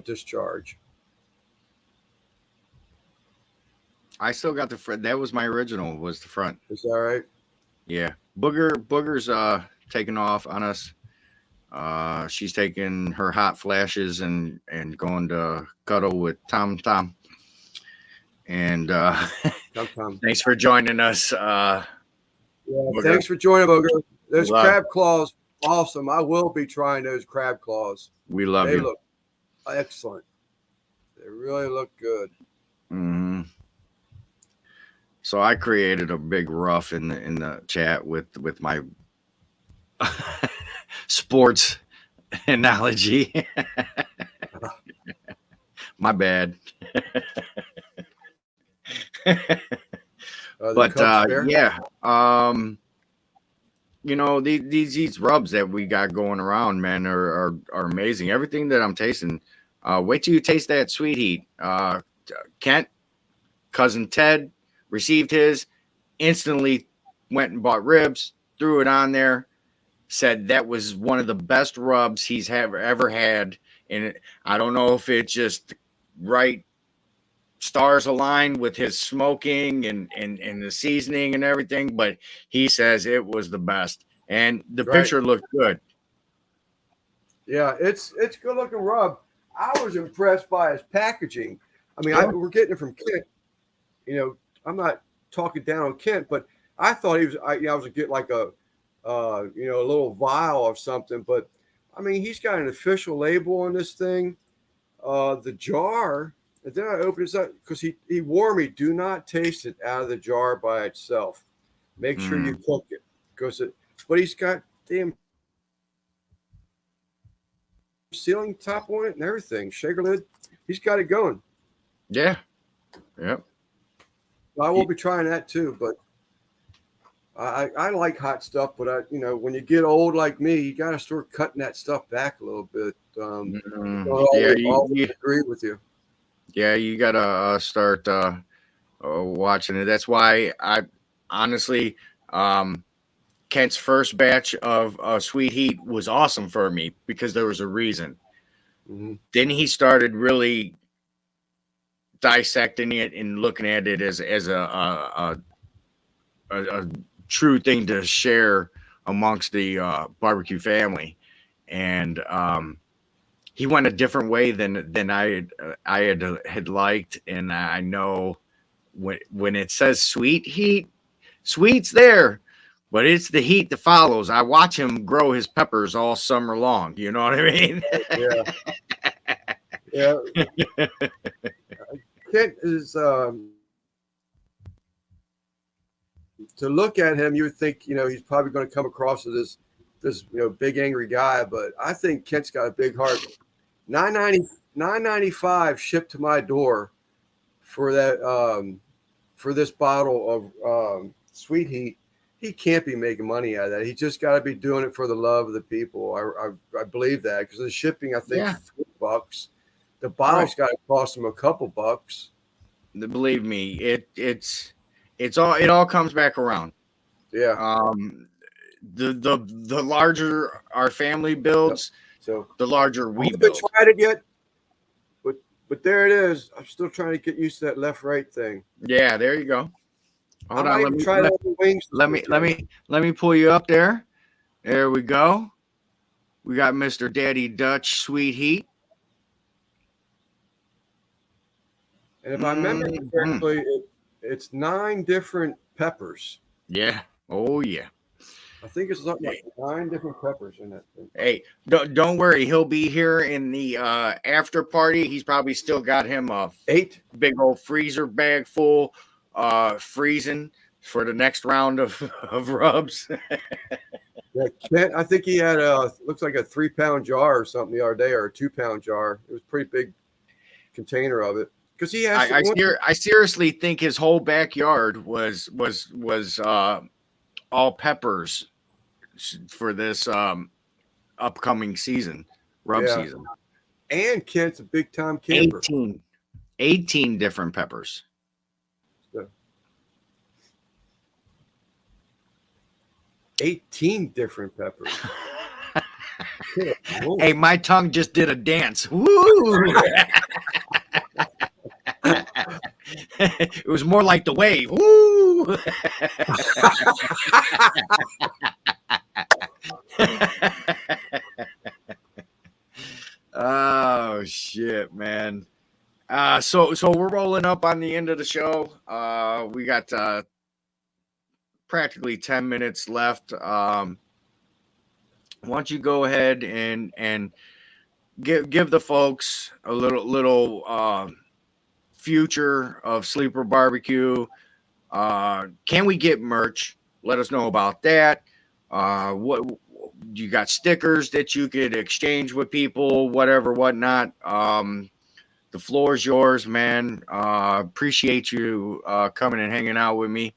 discharge. I still got the front. That was my original. Was the front? Is that right? Yeah. Booger's taking off on us. She's taking her hot flashes and going to cuddle with Tom. And thanks for joining us. Thanks for joining, Booger. Those crab claws, awesome. I will be trying those crab claws. We love you. They look excellent. They really look good. Mm-hmm. So I created a big rough in the chat with my sports analogy. My bad. But yeah, these rubs that we got going around, man, are amazing. Everything that I'm tasting, Wait till you taste that sweet heat. Kent, cousin Ted, received his, instantly went and bought ribs, threw it on there, said that was one of the best rubs he's ever had. And I don't know if it's just right stars aligned with his smoking and the seasoning and everything, but he says it was the best. And the picture looked good. Yeah, it's good looking rub. I was impressed by his packaging. I mean, we're getting it from Kent. You know, I'm not talking down on Kent, but I thought he was. I was gonna get like a a little vial of something. But I mean, he's got an official label on this thing. The jar. And then I opened it up because he warned me, do not taste it out of the jar by itself. Make sure you cook it but he's got damn sealing top on it and everything. Shaker lid. He's got it going. Yeah. Yep. I will be trying that too, but I like hot stuff, but when you get old like me, you got to start cutting that stuff back a little bit. I agree with you. Yeah, you gotta start watching it. That's why I honestly, Kent's first batch of Sweet Heat was awesome for me because there was a reason. Mm-hmm. Then he started really dissecting it and looking at it as a true thing to share amongst the barbecue family, and he went a different way than I had liked. And I know when it says sweet heat, sweet's there, but it's the heat that follows. I watch him grow his peppers all summer long. You know what I mean? Yeah. Kent is to look at him, you would think he's probably going to come across as this big angry guy, but I think Kent's got a big heart. $9.95 shipped to my door for that for this bottle of Sweet Heat. He can't be making money out of that. He just got to be doing it for the love of the people. I believe that because the shipping, I think, $4. The bottle's got to cost him a couple bucks. Believe me, it all comes back around. Yeah. The larger our family builds, so the larger we build. I haven't tried it yet, but there it is. I'm still trying to get used to that left-right thing. Yeah, there you go. Hold on, let me pull you up there. There we go. We got Mr. Daddy Dutch Sweet Heat. And if I remember correctly, it's 9 different peppers. Yeah. Oh yeah. I think it's something like 9 different peppers in that thing. Hey, don't worry. He'll be here in the after party. He's probably still got him a 8 big old freezer bag full, freezing for the next round of rubs. Yeah, Kent, I think he had looks like a 3-pound jar or something the other day, or a 2-pound jar. It was a pretty big container of it. Because he has. I seriously think his whole backyard was all peppers for this upcoming season, rub season. And Kent's a big time camper. 18 different peppers. 18 different peppers. Hey, my tongue just did a dance. Woo! It was more like the wave. Woo! Oh shit, man. So we're rolling up on the end of the show. We got practically 10 minutes left. Why don't you go ahead and give the folks a little future of Sleeper Barbecue. Can we get merch? Let us know about that. What you got, stickers that you could exchange with people, whatnot. The floor is yours, man. Appreciate you coming and hanging out with me.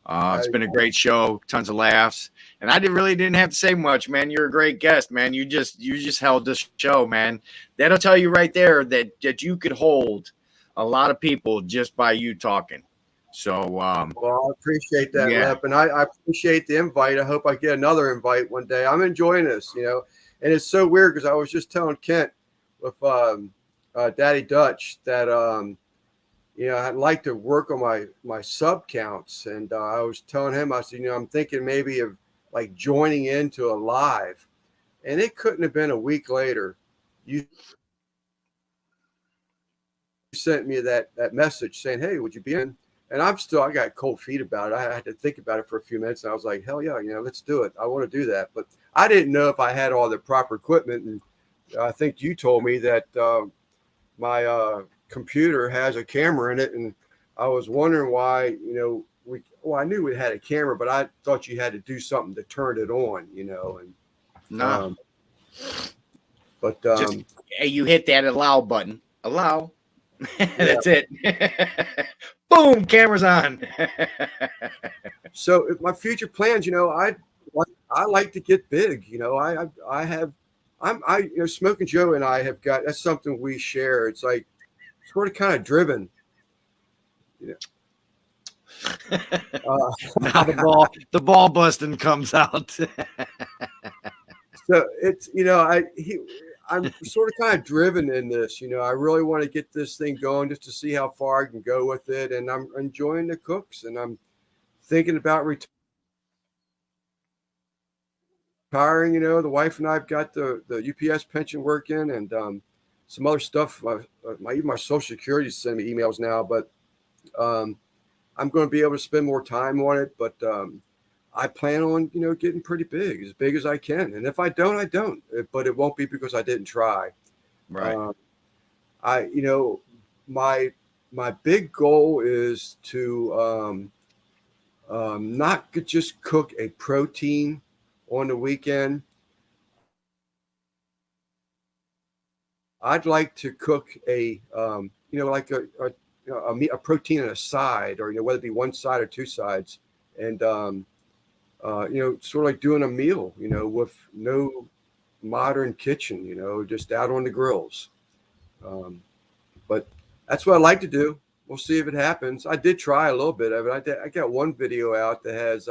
It's been a great show, tons of laughs, and I really didn't have to say much, man. You're a great guest, man. You just held this show, man. That'll tell you right there that you could hold a lot of people just by you talking. So, well, I appreciate that, yeah. Lep, and I appreciate the invite. I hope I get another invite one day. I'm enjoying this, you know, and it's so weird because I was just telling Kent with Daddy Dutch that you know, I'd like to work on my sub counts, and I was telling him, I said, you know, I'm thinking maybe of like joining into a live, and it couldn't have been a week later. You sent me that message saying, hey, would you be in? And I got cold feet about it. I had to think about it for a few minutes, and I was like, hell yeah, you know, let's do it. I want to do that. But I didn't know if I had all the proper equipment. And I think you told me that my computer has a camera in it. And I was wondering why, you know, I knew we had a camera, but I thought you had to do something to turn it on, you know. And No. But just, you hit that allow button. Allow. That's it. Boom, camera's on. So my future plans, you know, I like to get big. You know, you know, Smoking Joe and I have got, that's something we share. It's like sort of kind of driven. You know. Now the ball busting comes out. So it's, you know, I'm sort of kind of driven in this, you know. I really want to get this thing going just to see how far I can go with it. And I'm enjoying the cooks, and I'm thinking about retiring. You know, the wife and I've got the UPS pension working, and some other stuff. Even my Social Security send me emails now, but I'm going to be able to spend more time on it. But I plan on, you know, getting pretty big as I can. And if I don't, I don't. But it won't be because I didn't try. Right. You know, my big goal is to not just cook a protein on the weekend. I'd like to cook a you know, like a protein and a side, or, you know, whether it be one side or two sides, and you know, sort of like doing a meal, you know, with no modern kitchen, you know, just out on the grills. But that's what I like to do. We'll see if it happens. I did try a little bit of it. I got one video out that has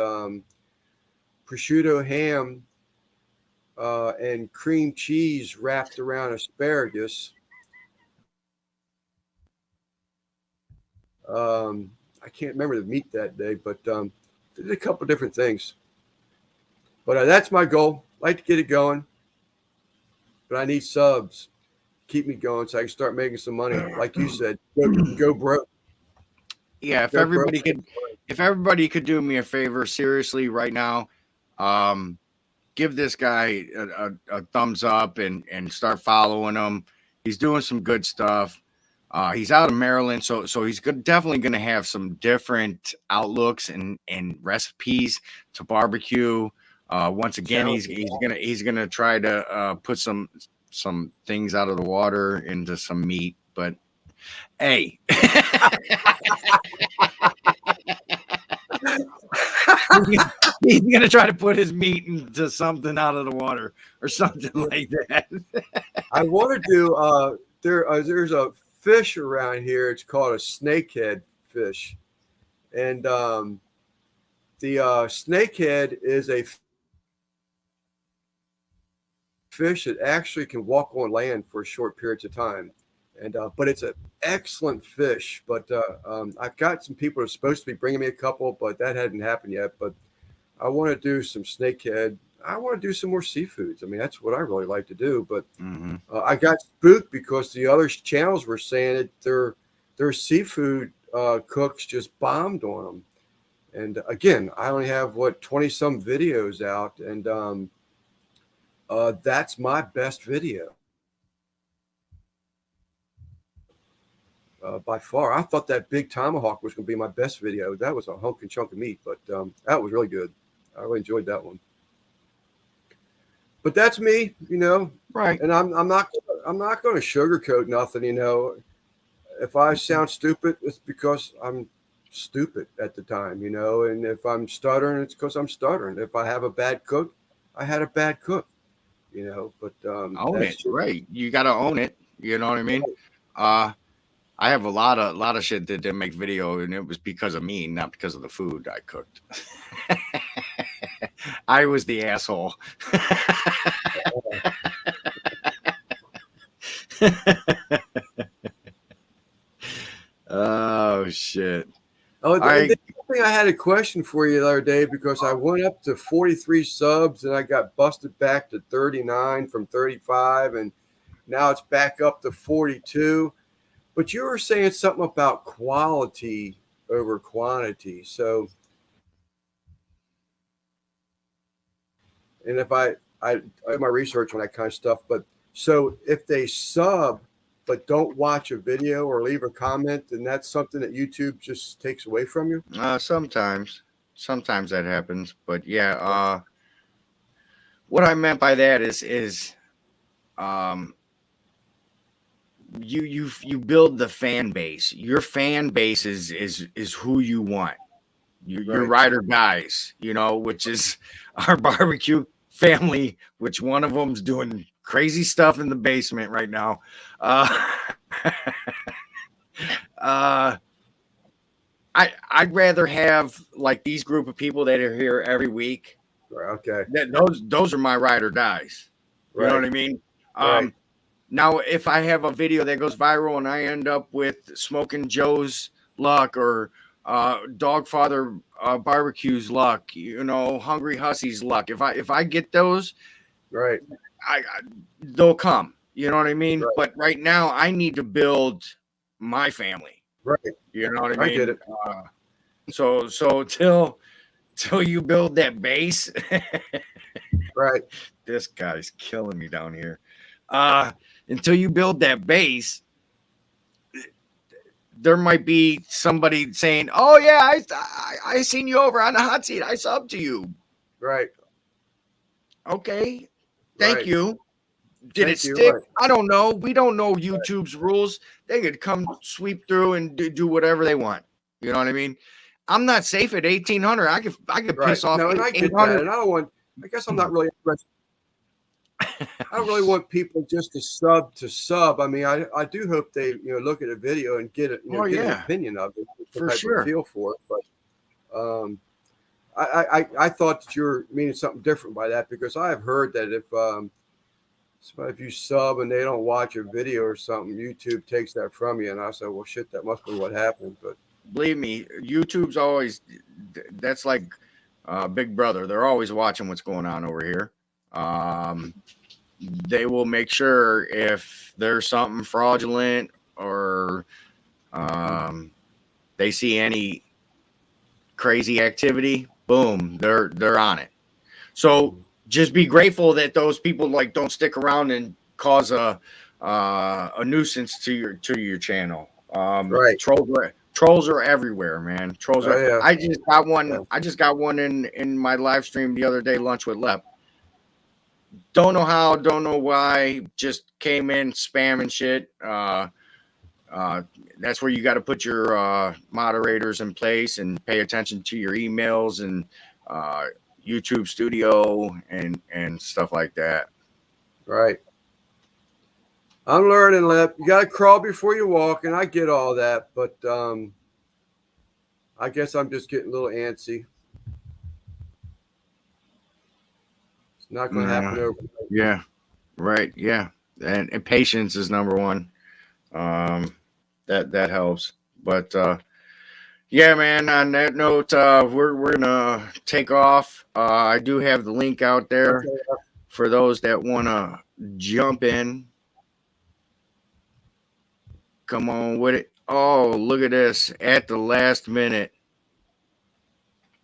prosciutto ham and cream cheese wrapped around asparagus. I can't remember the meat that day, but did a couple different things. But that's my goal. I like to get it going, but I need subs. Keep me going so I can start making some money. Like you said, go broke. Yeah, if everybody could do me a favor, seriously, right now, give this guy a thumbs up and start following him. He's doing some good stuff. He's out of Maryland, so he's definitely going to have some different outlooks and recipes to barbecue. Once again, he's gonna try to put some things out of the water into some meat. But hey, he's gonna try to put his meat into something out of the water or something like that. I want to do. There's a fish around here. It's called a snakehead fish, and the snakehead is a fish that actually can walk on land for short periods of time, and but it's an excellent fish. But I've got some people who are supposed to be bringing me a couple, but that hadn't happened yet. But I want to do some snakehead. I want to do some more seafoods. I mean, that's what I really like to do. But I got spooked because the other channels were saying that their seafood cooks just bombed on them. And again, I only have 20 some videos out, and that's my best video by far. I thought that big tomahawk was going to be my best video. That was a hunk and chunk of meat, but that was really good. I really enjoyed that one. But that's me, you know. Right. And I'm not going to sugarcoat nothing, you know. If I sound stupid, it's because I'm stupid at the time, you know. And if I'm stuttering, it's because I'm stuttering. If I have a bad cook, I had a bad cook, you know. But Own it, right? You got to own it. You know what I mean? I have a lot of shit that didn't make video, and it was because of me, not because of the food I cooked. I was the asshole. Oh shit! Oh, and then I had a question for you the other day because I went up to 43 subs and I got busted back to 39 from 35, and now it's back up to 42. But you were saying something about quality over quantity. So, and if I do my research on that kind of stuff, but so if they sub but don't watch a video or leave a comment, then that's something that YouTube just takes away from you? Sometimes that happens, but yeah. What I meant by that is you build the fan base. Your fan base is who you want. Your ride or dies, you know, which is our barbecue family, which one of them's doing crazy stuff in the basement right now. I'd rather have like these group of people that are here every week. Okay. Those are my ride or dies. You know what I mean? Now, if I have a video that goes viral and I end up with Smoking Joe's luck or Dogfather Barbecue's luck, you know, Hungry Hussey's luck, if I get those, right, they'll come. You know what I mean? Right. But right now, I need to build my family. Right. You know what I mean? I get it. So till you build that base, right? This guy's killing me down here. Until you build that base, there might be somebody saying, "Oh yeah, I seen you over on the hot seat. I subbed to you." Right. Okay. Thank you. Did it stick? Right. I don't know. We don't know YouTube's rules. They could come sweep through and do whatever they want. You know what I mean? I'm not safe at 1,800. I could piss off. No, and I get that. And I don't want. I guess I'm not really interested. I don't really want people just to sub. I mean, I do hope they look at a video and get it, get an opinion of it, for sure, feel for it. But I thought that you were meaning something different by that, because I have heard that if you sub and they don't watch a video or something, YouTube takes that from you. And I said, well, shit, that must be what happened. But believe me, YouTube's always, that's like Big Brother. They're always watching what's going on over here. They will make sure if there's something fraudulent or they see any crazy activity, boom, they're on it. So just be grateful that those people don't stick around and cause a nuisance to your channel. Right. Trolls are everywhere, man. Trolls are. Yeah. I just got one. Yeah. I just got one in my live stream the other day, Lunch with Lep. Don't know how, don't know why. Just came in spamming shit. That's where you got to put your moderators in place and pay attention to your emails and YouTube Studio and stuff like that. Right. I'm learning, Lep. You got to crawl before you walk, and I get all that, but I guess I'm just getting a little antsy. It's not going to happen overnight. Yeah, right. Yeah, and patience is number one. That helps. But yeah, man. On that note, we're gonna take off. I do have the link out there for those that want to jump in. Come on with it. Oh, look at this at the last minute.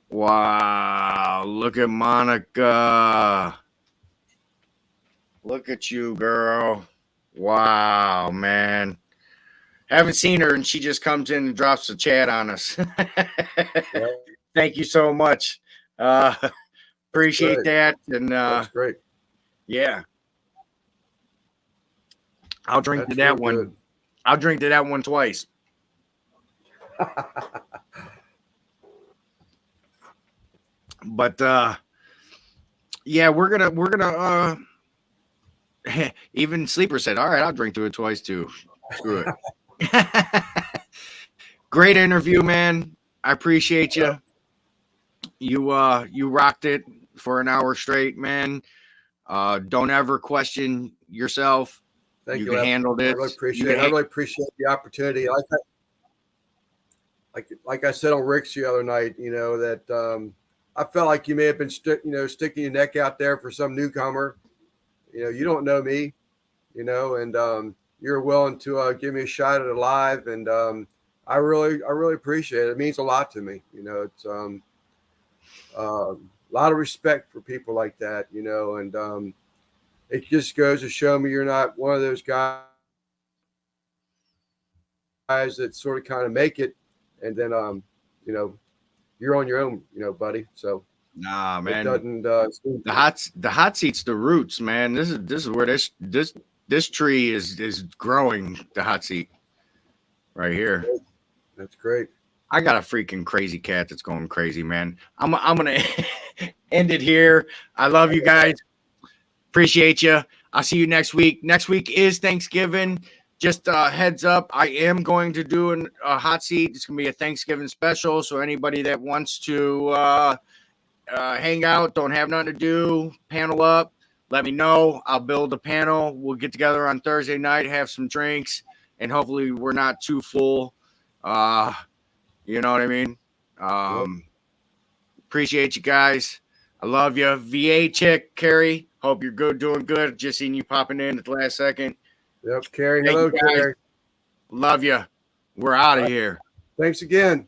Wow, look at Monica. Look at you, girl. Wow, man. Haven't seen her, and she just comes in and drops a chat on us. Thank you so much. Appreciate that. And that's great. Yeah. I'll drink to that one. Good. I'll drink to that one twice. But yeah, we're gonna even Sleeper said, all right, I'll drink through it twice too. Screw it. Great interview, man. I appreciate you. You rocked it for an hour straight, man. Don't ever question yourself. Thank You you, can Lep. handle this. I really appreciate it. I really appreciate the opportunity. Like I said on Rick's the other night, that I felt like you may have been sticking your neck out there for some newcomer. You don't know me, and you're willing to give me a shot at it live, and I really appreciate it. It means a lot to me. It's a lot of respect for people like that, and it just goes to show me you're not one of those guys that sort of kind of make it, and then you're on your own, buddy. So Nah, man. It doesn't. The hot seat's the roots, man. This is where this tree is growing. The hot seat right here. That's great. I got a freaking crazy cat that's going crazy, man. I'm gonna end it here. I love you guys. Appreciate you. I'll see you next week. Next week is Thanksgiving. Just heads up, I am going to do a hot seat. It's gonna be a Thanksgiving special. So anybody that wants to hang out, don't have nothing to do, panel up, let me know. I'll build a panel. We'll get together on Thursday night, have some drinks, and hopefully we're not too full. You know what I mean? Appreciate you guys. I love you. VA chick, Carrie. Hope you're good, doing good. Just seen you popping in at the last second. Yep, Carrie. Hello, Carrie. Love you. We're out of here. Thanks again.